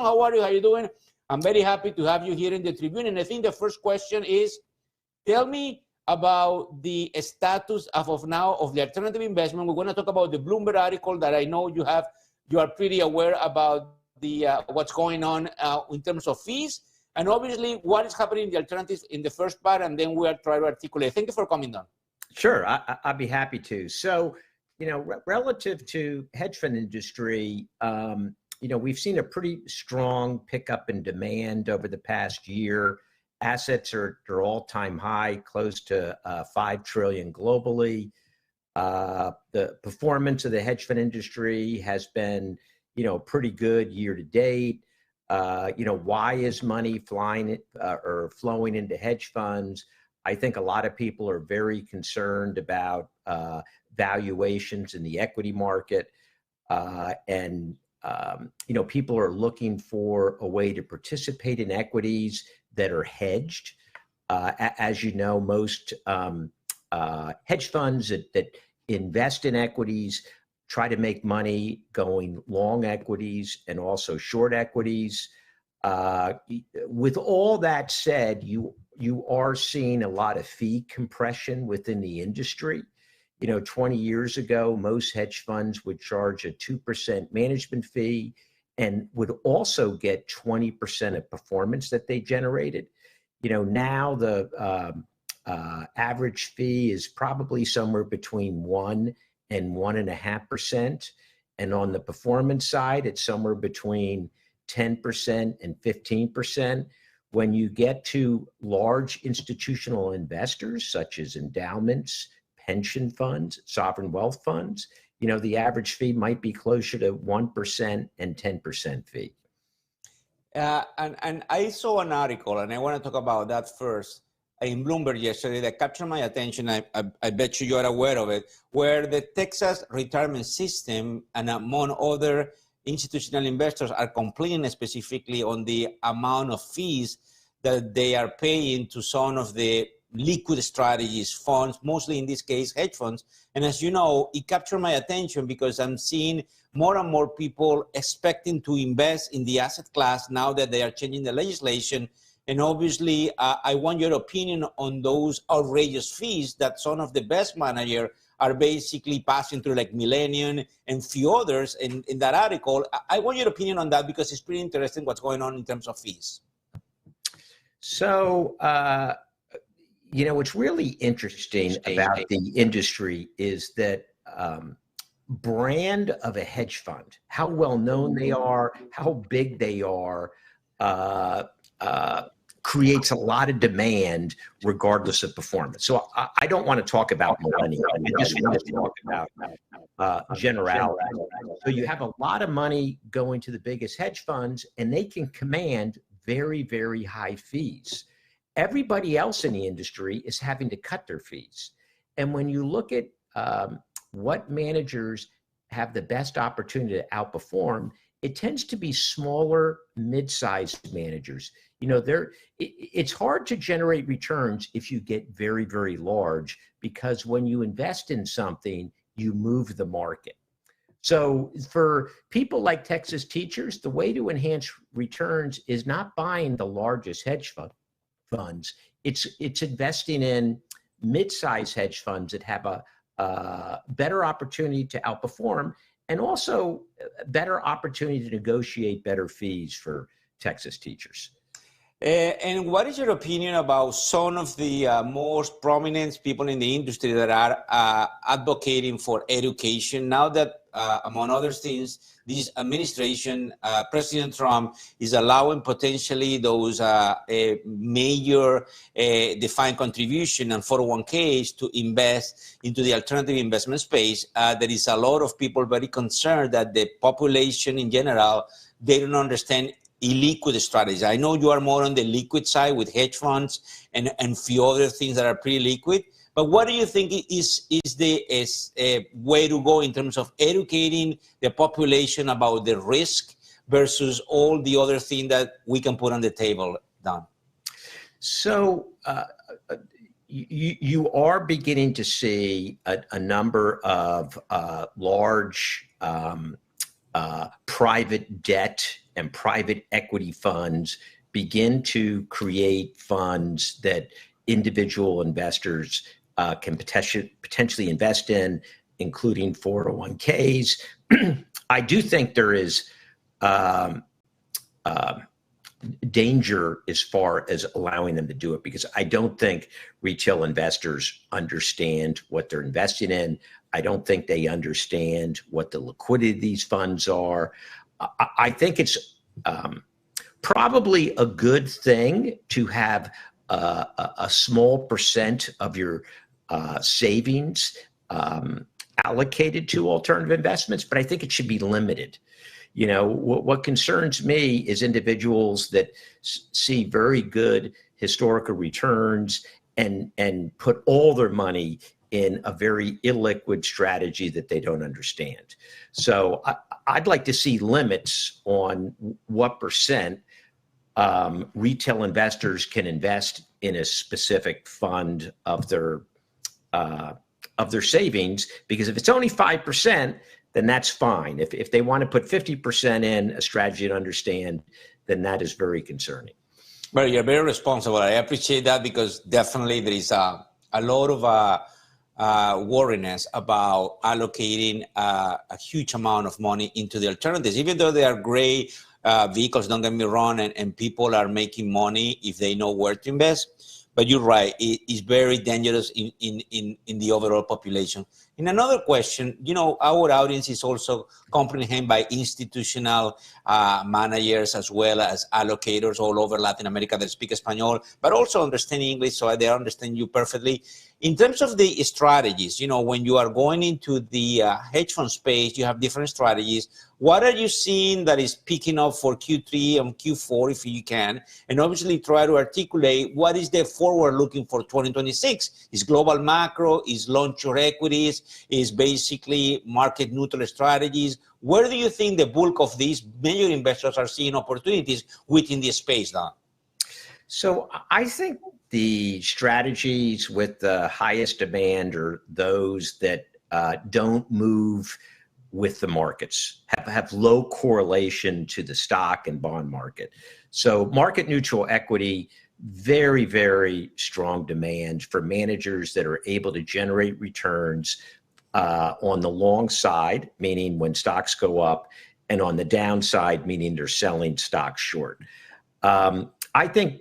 how are you? How are you doing? I'm very happy to have you here in the Tribune. And I think the first question is, tell me about the status of now of the alternative investment. We're going to talk about the Bloomberg article that I know you are pretty aware about the what's going on in terms of fees, and obviously what is happening in the alternatives in the first part, and then we'll try to articulate. Thank you for coming down. Sure, I'd be happy to. So, relative to hedge fund industry, we've seen a pretty strong pickup in demand over the past year. Assets are all-time high, close to 5 trillion globally. The performance of the hedge fund industry has been, pretty good year to date. Why is money flowing into hedge funds? I think a lot of people are very concerned about valuations in the equity market, and people are looking for a way to participate in equities that are hedged. As you know, most hedge funds that invest in equities try to make money going long equities and also short equities. With all that said, you are seeing a lot of fee compression within the industry. 20 years ago, most hedge funds would charge a 2% management fee and would also get 20% of performance that they generated. Now the average fee is probably somewhere between 1 and 1.5%. And on the performance side, it's somewhere between 10% and 15%. When you get to large institutional investors, such as endowments, pension funds, sovereign wealth funds, the average fee might be closer to 1% and 10% fee. And I saw an article, and I want to talk about that first, in Bloomberg yesterday that captured my attention. I bet you are aware of it, where the Texas retirement system and among other institutional investors are complaining specifically on the amount of fees that they are paying to some of the liquid strategies, funds, mostly in this case, hedge funds. And as you know, it captured my attention because I'm seeing more and more people expecting to invest in the asset class now that they are changing the legislation. And obviously, I want your opinion on those outrageous fees that some of the best managers are basically passing through, like Millennium and few others in that article. I want your opinion on that because it's pretty interesting what's going on in terms of fees. So, what's really interesting about the industry is that brand of a hedge fund, how well known they are, how big they are, creates a lot of demand regardless of performance. So I don't want to talk about millennium. I just want to talk about generality. So you have a lot of money going to the biggest hedge funds, and they can command very, very high fees. Everybody else in the industry is having to cut their fees. And when you look at what managers have the best opportunity to outperform, it tends to be smaller, mid-sized managers. It's hard to generate returns if you get very, very large, because when you invest in something, you move the market. So for people like Texas teachers, the way to enhance returns is not buying the largest hedge funds. It's investing in mid-sized hedge funds that have a better opportunity to outperform, and also better opportunity to negotiate better fees for Texas teachers. And what is your opinion about some of the most prominent people in the industry that are advocating for education now that, among other things, this administration, President Trump, is allowing potentially those major defined contribution and 401ks to invest into the alternative investment space? There is a lot of people very concerned that the population in general, they don't understand illiquid strategies. I know you are more on the liquid side with hedge funds and few other things that are pretty liquid, but what do you think is the way to go in terms of educating the population about the risk versus all the other things that we can put on the table, Don? So you are beginning to see a number of large private debt and private equity funds begin to create funds that individual investors can potentially invest in, including 401ks. I do think there is danger as far as allowing them to do it, because I don't think retail investors understand what they're investing in. I don't think they understand what the liquidity of these funds are. I think it's probably a good thing to have a small percent of your savings allocated to alternative investments, but I think it should be limited. You know, what concerns me is individuals that see very good historical returns and put all their money in a very illiquid strategy that they don't understand. So I'd like to see limits on what percent retail investors can invest in a specific fund of their savings, because if it's only 5%, then that's fine. If they want to put 50% in a strategy to understand, then that is very concerning. Well, you're very responsible. I appreciate that, because definitely there is a lot of worriness about allocating a huge amount of money into the alternatives, even though they are great vehicles, don't get me wrong, and people are making money if they know where to invest. But you're right, it is very dangerous in the overall population. In another question, you know, our audience is also comprehended by institutional managers as well as allocators all over Latin America that speak Espanol, but also understand English, so they understand you perfectly. In terms of the strategies, you know, when you are going into the hedge fund space, you have different strategies. What are you seeing that is picking up for Q3 and Q4, if you can? And obviously try to articulate what is the forward looking for 2026. Is global macro, is long-short equities, is basically market neutral strategies? Where do you think the bulk of these major investors are seeing opportunities within the space now? So I think the strategies with the highest demand are those that don't move with the markets, have low correlation to the stock and bond market. So market neutral equity, very, very strong demand for managers that are able to generate returns on the long side, meaning when stocks go up, and on the downside, meaning they're selling stocks short. I think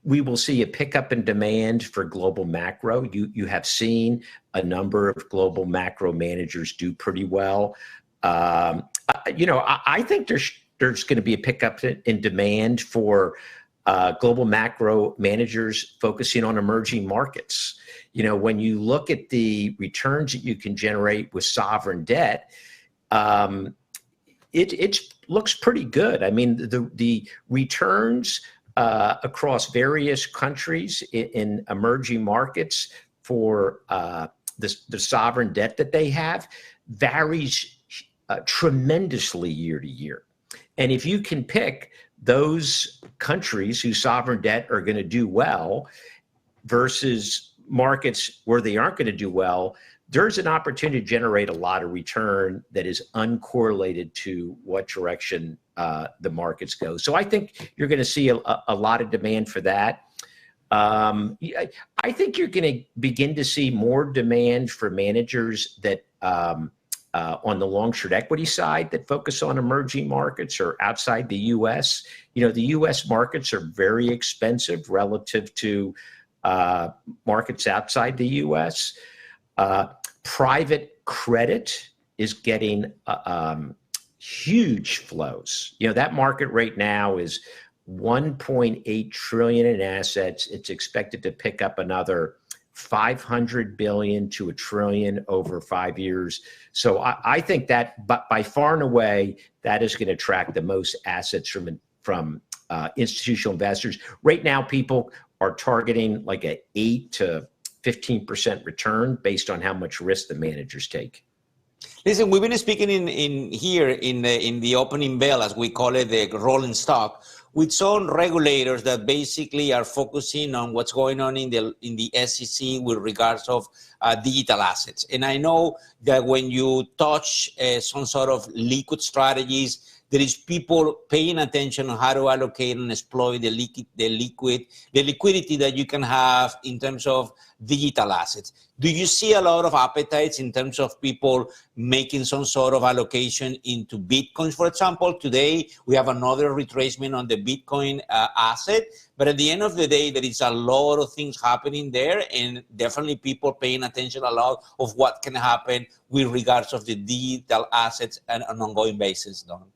we will see a pickup in demand for global macro. You have seen a number of global macro managers do pretty well. You know, I think there's going to be a pickup in demand for global macro managers focusing on emerging markets. You know, when you look at the returns that you can generate with sovereign debt, it looks pretty good. I mean, the returns across various countries in emerging markets for the sovereign debt that they have varies tremendously year to year. And if you can pick those countries whose sovereign debt are going to do well versus markets where they aren't going to do well, there's an opportunity to generate a lot of return that is uncorrelated to what direction the markets go. So I think you're going to see a lot of demand for that. I think you're going to begin to see more demand for managers that on the long-short equity side that focus on emerging markets or outside the U.S. You know, the U.S. markets are very expensive relative to markets outside the U.S. Private credit is getting huge flows. You know, that market right now is 1.8 trillion in assets. It's expected to pick up another 500 billion to $1 trillion over 5 years. So I think that by far and away, that is going to attract the most assets from institutional investors. Right now, people are targeting like a 8 to 15% return based on how much risk the managers take. Listen, we've been speaking in here in the opening bell, as we call it, the rolling stock, with some regulators that basically are focusing on what's going on in the SEC with regards of digital assets. And I know that when you touch some sort of liquid strategies, there is people paying attention on how to allocate and exploit the liquidity that you can have in terms of digital assets. Do you see a lot of appetites in terms of people making some sort of allocation into Bitcoins? For example, today we have another retracement on the Bitcoin asset, but at the end of the day, there is a lot of things happening there, and definitely people paying attention a lot of what can happen with regards of the digital assets on an ongoing basis, Don.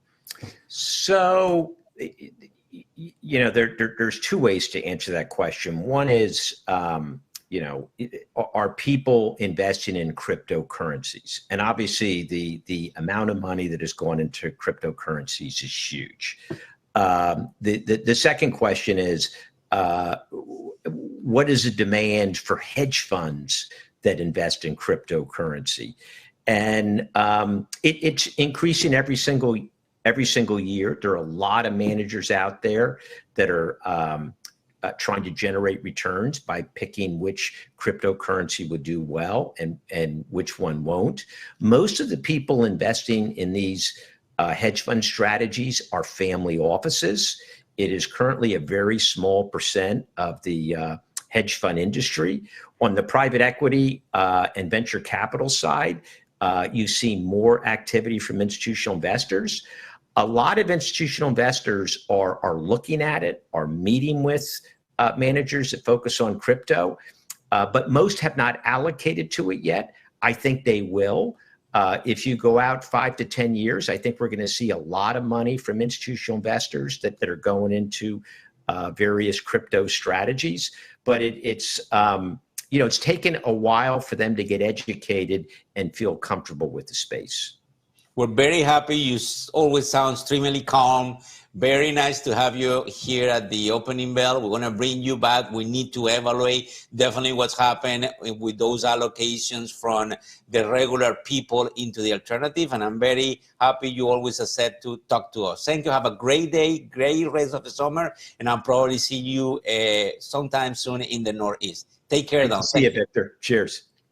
So, you know, there's two ways to answer that question. One is, you know, are people investing in cryptocurrencies? And obviously, the amount of money that has gone into cryptocurrencies is huge. The second question is, what is the demand for hedge funds that invest in cryptocurrency? And it's increasing every single year. There are a lot of managers out there that are trying to generate returns by picking which cryptocurrency would do well and which one won't. Most of the people investing in these hedge fund strategies are family offices. It is currently a very small percent of the hedge fund industry. On the private equity and venture capital side, you see more activity from institutional investors. A lot of institutional investors are looking at it, are meeting with managers that focus on crypto, but most have not allocated to it yet. I think they will. If you go out 5 to 10 years, I think we're going to see a lot of money from institutional investors that are going into various crypto strategies. But it's you know, it's taken a while for them to get educated and feel comfortable with the space. We're very happy. You always sound extremely calm. Very nice to have you here at the opening bell. We're going to bring you back. We need to evaluate definitely what's happened with those allocations from the regular people into the alternative. And I'm very happy you always are set to talk to us. Thank you. Have a great day, great rest of the summer. And I'll probably see you sometime soon in the Northeast. Take care, Don. See you, Victor. Cheers.